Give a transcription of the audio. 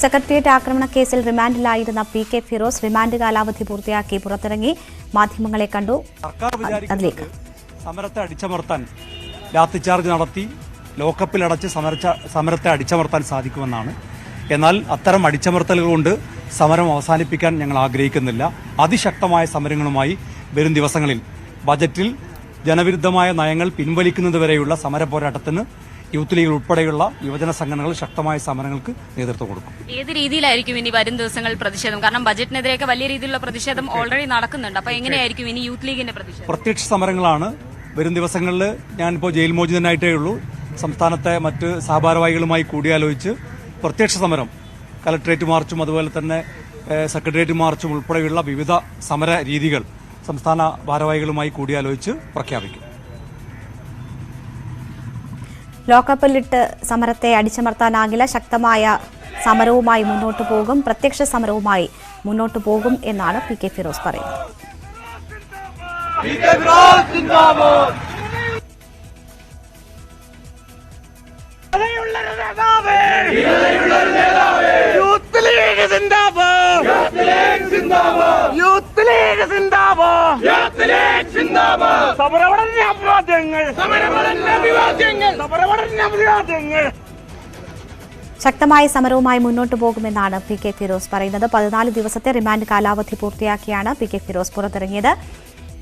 Secretariat ആക്രമണ കേസിൽ റിമാൻഡിലായിരുന്ന P K. Firoz remand കാലാവധി പൂർത്തിയാക്കി പുറത്തിറങ്ങി മാധ്യമങ്ങളെ കണ്ടു. അതിലേക്ക് സമരത്തെ അടിച്ചമർത്താൻ ലാത്തിചാർജ് നടത്തി ലോക്കപ്പിലടച്ച് സമരത്തെ അടിച്ചമർത്താൻ സാധിക്കുമെന്നാണ്. എന്നാൽ അത്തരം അടിച്ചമർത്തലുകൾ കൊണ്ട് സമരം അവസാനിപ്പിക്കാൻ ഞങ്ങൾ ആഗ്രഹിക്കുന്നില്ല. അതിശക്തമായ സമരങ്ങളുമായി വരും ദിവസങ്ങളിൽ ബജറ്റിൽ ജനവിരുദ്ധമായ നയങ്ങൾ പിൻവലിക്കുന്നതുവരെയുള്ള സമര പോരാട്ടത്തിന് യൂത്ത് ലീഗ് ഉൾപ്പെടെയുള്ള യുവജന സംഘടനകൾ ശക്തമായ സമരങ്ങൾക്ക് നേതൃത്വം കൊടുക്കും. ഏത് രീതിയിലായിരിക്കും ഇനി വരും ദിവസങ്ങളിൽ പ്രതിഷേധം? കാരണം ബജറ്റിനെതിരെയൊക്കെ വലിയ രീതിയിലുള്ള പ്രതിഷേധം ഓൾറെഡി നടക്കുന്നുണ്ട്. അപ്പൊ എങ്ങനെയായിരിക്കും ഇനി യൂത്ത് ലീഗിന്റെ പ്രതിഷേധം? പ്രത്യക്ഷ സമരങ്ങളാണ്. വരും ദിവസങ്ങളിൽ ഞാനിപ്പോൾ ജയിൽ മോചിതനായിട്ടേ ഉള്ളൂ. സംസ്ഥാനത്തെ മറ്റ് സഹഭാരവാഹികളുമായി കൂടിയാലോചിച്ച് പ്രത്യക്ഷ സമരം കലക്ട്രേറ്റ് മാർച്ചും അതുപോലെ തന്നെ സെക്രട്ടേറിയറ്റ് മാർച്ചും ഉൾപ്പെടെയുള്ള വിവിധ സമര രീതികൾ സംസ്ഥാന ഭാരവാഹികളുമായി കൂടിയാലോചിച്ച് പ്രഖ്യാപിക്കും. ലോക്കപ്പിലിട്ട് സമരത്തെ അടിച്ചമർത്താനാകില്ല. ശക്തമായ സമരവുമായി മുന്നോട്ടു പോകും, പ്രത്യക്ഷ സമരവുമായി മുന്നോട്ടു പോകും എന്നാണ് പി.കെ. ഫിറോസ് പറയുന്നത്. ശക്തമായ സമരവുമായി മുന്നോട്ടു പോകുമെന്നാണ് പി.കെ. ഫിറോസ് പറയുന്നത്. 14 ദിവസത്തെ റിമാൻഡ് കാലാവധി പൂർത്തിയാക്കിയാണ് പി.കെ. ഫിറോസ് പുറത്തിറങ്ങിയത്.